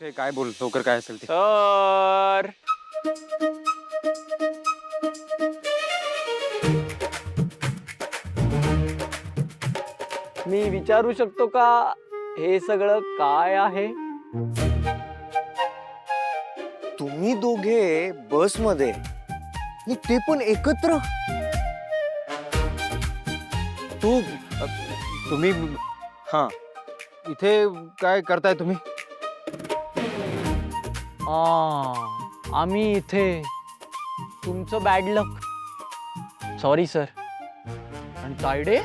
ते काय बोल लवकर काय असेल ते. सर मी विचारू शकतो का हे सगळं काय आहे? तुम्ही दोघे बस मध्ये आणि ते पण एकत्र. तुम्ही हा इथे काय करताय तुम्ही? आम्ही इथे तुमचं बॅड लक. Sorry sir. आणि तायडे,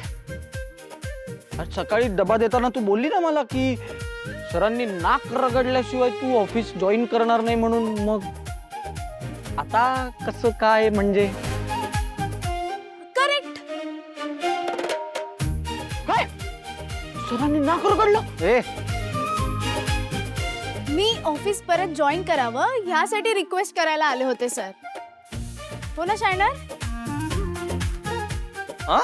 आज सकाळी डबा देताना तू बोलली ना मला की सरांनी नाक रगडल्याशिवाय तू ऑफिस जॉईन करणार नाही म्हणून. मग आता कसं काय म्हणजे? करेक्ट. काय सरांनी नाक रगडलं? ए मी ऑफिस परत जॉईन करावं ह्यासाठी रिक्वेस्ट करायला आले होते सर. हो ना शायनर? हा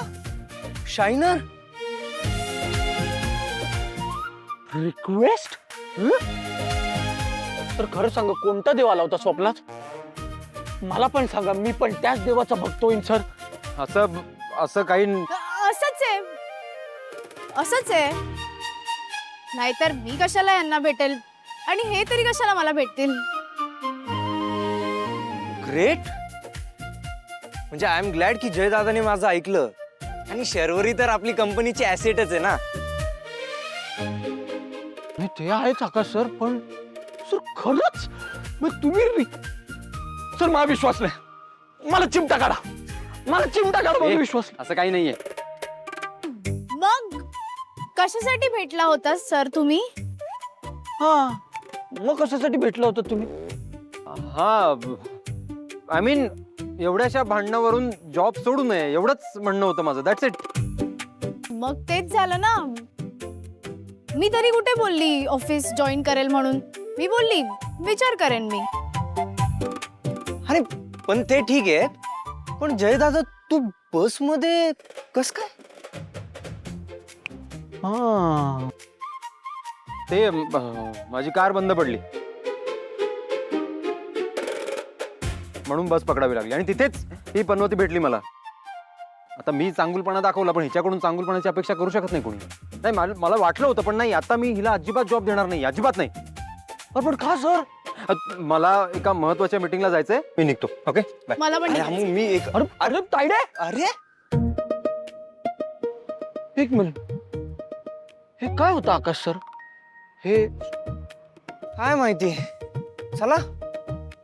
शायनर, रिक्वेस्ट? तर खरं सांगा कोणता देव आला होता स्वप्नात? मला पण सांगा, मी पण त्याच देवाचा भक्त होईन सर. असं काही असंच आहे, असंच आहे. नाहीतर मी कशाला यांना भेटेल आणि हे तरी कशाला मला भेटतील? ग्रेट. म्हणजे आय एम ग्लॅड की जयदादाने माझं ऐकलं. आणि शर्वरी तर आपली कंपनीची ऍसेटच आहे ना. नाही ते आहेच आकाश सर, पण सर खरंच मग तुम्ही सर मला विश्वास नाही. मला चिमटा काढा, मला चिमटा काढा. मला विश्वास नाही. असं काही नाहीये. मग कशासाठी भेटला होता सर तुम्ही? हा मग कशासाठी भेटलं होतं तुम्ही? हा आय मीन एवढ्याशा भांडणावरून जॉब सोडू नये एवढंच म्हणणं होतं माझं. That's it. मग तेच झालं ना. मी तरी कुठे बोलली ऑफिस जॉईन करेल म्हणून. मी बोलली विचार करेन मी. अरे पण ते ठीक आहे, पण जयदादा तू बस मध्ये कस काय? हा ते माझी कार बंद पडली म्हणून बस पकडावी लागली आणि तिथेच ही पनवती भेटली मला. आता मी चांगुलपणा दाखवला, पण हिच्याकडून चांगुलपणाची अपेक्षा करू शकत नाही कोणी. नाही मला वाटलं होतं, पण नाही, आता मी हिला अजिबात जॉब देणार नाही, अजिबात नाही. पण का सर? मला एका महत्वाच्या मीटिंगला जायचंय, मी निघतो. Okay bye. मला पण अरे निघायचंय. मी एक अरे अरे तायडे, अरे एक मिनिट. हे काय होतं आकाश सर? हे काय माहिती. चला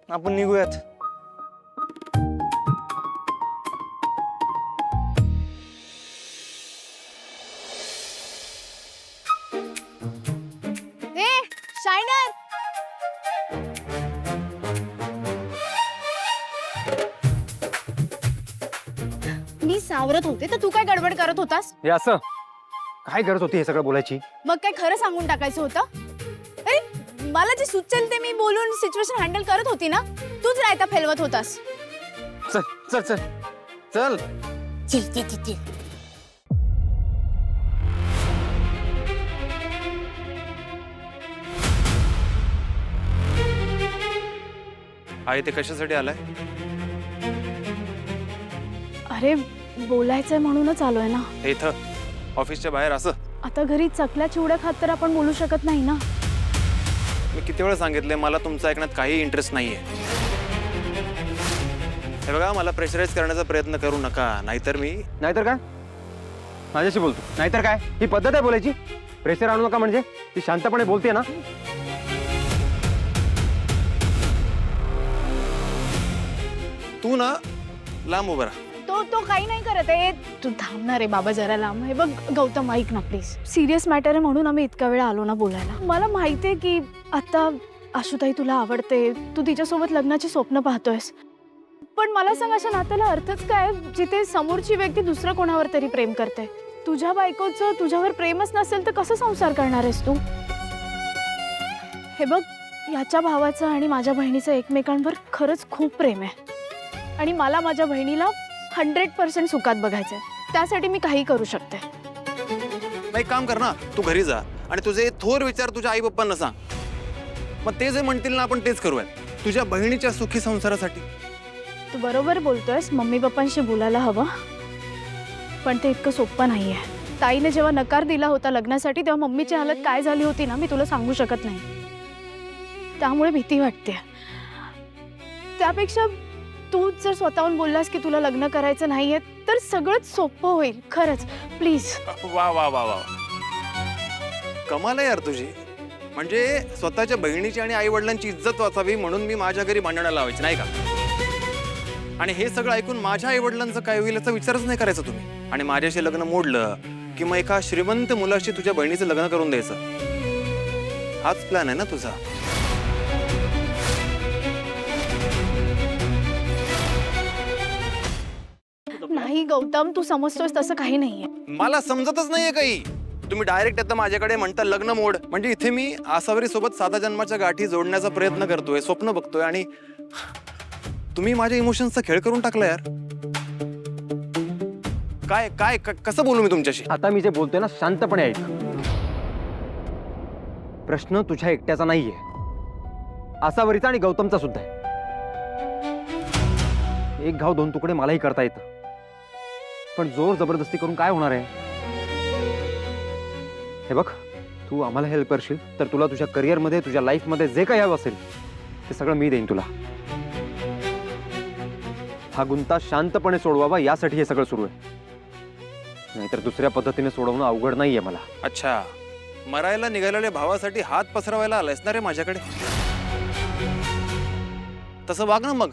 आपण निघूयात. ए शायनर, मी सावरत होते तर तू काय गडबड करत होतास? हे असं काय गरज होती हे सगळं बोलायची? मग काय खरं सांगून टाकायचं होतं? अरे मला जे सुचेल ते मी बोलून सिच्युएशन हँडल करत होती ना. तूच रायता फेलवत होतास. चल चल चल चल. आहे ते कशासाठी आलाय? अरे बोलायचंय म्हणूनच आलोय ना. हे इथं ऑफिसच्या बाहेर असं? आता घरी चकल्या चिवड्या खात तर आपण बोलू शकत नाही ना. मी किती वेळा सांगितलंय मला तुमचं ऐकण्यात काही इंटरेस्ट नाहीये. हे बघा, मला प्रेशराईज करण्याचा प्रयत्न करू नका, नाहीतर मी नाहीतर काय? माझ्याशी बोलतो नाहीतर काय? ही पद्धत आहे बोलायची? प्रेशर आणू नका म्हणजे? ती शांतपणे बोलते ना. तू ना लांब उभा राहा. तो काही नाही करत आहे. तू थांबणार आहे बाबा जरा लांब. हे बघ गौतम, ऐक ना प्लीज. सिरियस मॅटर आहे म्हणून आम्ही इतका वेळ आलो ना बोलायला. मला माहिती आहे की आता आशुताई तुला आवडते, तू तिच्यासोबत लग्नाची स्वप्न पाहतोयस. पण मला सांग, अशा नात्याला अर्थच काय जिथे समोरची व्यक्ती दुसरं कोणावर तरी प्रेम करते? तुझ्या बायकोचं तुझ्यावर प्रेमच नसेल तर कसं संसार करणार आहेस तू? हे बघ, याच्या भावाचं आणि माझ्या बहिणीचं एकमेकांवर खरंच खूप प्रेम आहे आणि मला माझ्या बहिणीला 100% सुखात बघायचंय. त्यासाठी मी काही करू शकते. एक काम कर ना, तू घरी जा आणि तुझे थोर विचार तुझ्या आई पप्पांना सांग. मग ते जे म्हणतील ना आपण तेच करूयात तुझ्या बहिणीच्या सुखी संसारासाठी. तू बरोबर बोलतोयस, मम्मी पप्पांशी बोलायला हवं, पण ते इतकं सोपं नाहीये. ताईने जेव्हा नकार दिला होता लग्नासाठी तेव्हा मम्मीची हालत काय झाली होती ना मी तुला सांगू शकत नाही. त्यामुळे भीती वाटते. त्यापेक्षा तू जर स्वतःहून बोललास की तुला लग्न करायचं नाहीये तर सगळंच सोपं होईल. खरंच प्लीज. वा वा वा वा, कमाल आहे यार तुझी. म्हणजे स्वतःच्या बहिणीची आणि आई वडिलांची इज्जत वाचावी म्हणून मी माझ्या घरी भांडणाला लावायची नाही का? आणि हे सगळं ऐकून माझ्या आई वडिलांचं काय होईल याचा विचारच नाही करायचा तुम्ही. आणि माझ्याशी लग्न मोडलं की मग एका श्रीमंत मुलाशी तुझ्या बहिणीचं लग्न करून द्यायचं, हाच प्लॅन आहे ना तुझा? नाही गौतम, तू समजतोयस तसं काही नाहीये. मला समजतच नाहीये काही. तुम्ही डायरेक्ट आता माझ्याकडे म्हणता लग्न मोड. म्हणजे इथे मी आसावरी सोबत साता जन्माच्या गाठी जोडण्याचा प्रयत्न करतोय, स्वप्न बघतोय, आणि तुम्ही माझ्या इमोशन्सचा खेळ करून टाकला यार. काय काय कसं बोलू मी तुमच्याशी? आता मी जे बोलतोय ना शांतपणे ऐक. प्रश्न तुझ्या एकट्याचा नाहीये, आसावरीचा आणि गौतमचा सुद्धा आहे. एक घाव दोन तुकडे मलाही करता येतं, पण जोर जबरदस्ती करून काय होणार आहे? हे बघ, तू आम्हाला हेल्प करशील तर तुला तुझ्या करिअरमध्ये तुझ्या लाईफमध्ये जे काही हवं असेल ते सगळं मी देईन तुला. हा गुंता शांतपणे सोडवावा यासाठी हे सगळं सुरू आहे, नाहीतर दुसऱ्या पद्धतीने सोडवणं अवघड नाहीये मला. अच्छा, मरायला निघालेल्या भावासाठी हात पसरवायला आलायस ना रे माझ्याकडे? तसं वाग ना मग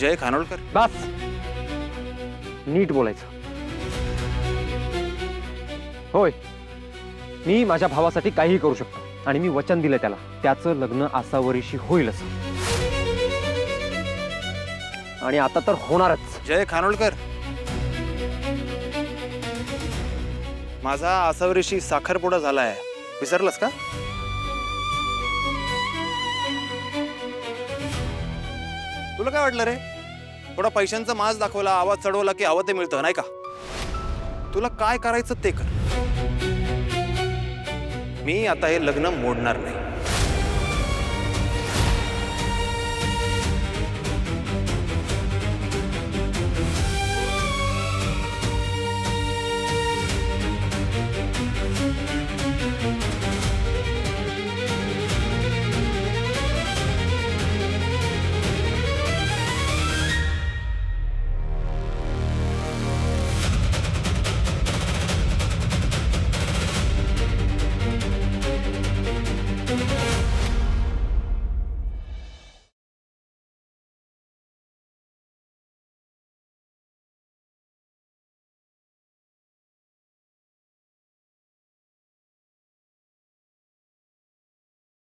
जय खानोलकर. बस, नीट बोलायचं. होय, मी माझ्या भावासाठी काहीही करू शकतो आणि मी वचन दिलं त्याला, त्याचं लग्न आसावरीशी होईलच. आणि आता तर होणारच. जय खानोलकर, माझा आसावरीशी साखरपुडा झालाय, विसरलास का? तुला काय वाटलं रे? थोडा पैशांचा माज दाखवला, आवाज चढवला की हवं ते मिळतं नाही का? तुला काय करायचं ते कर. मी आता हे लग्न मोडणार नाही.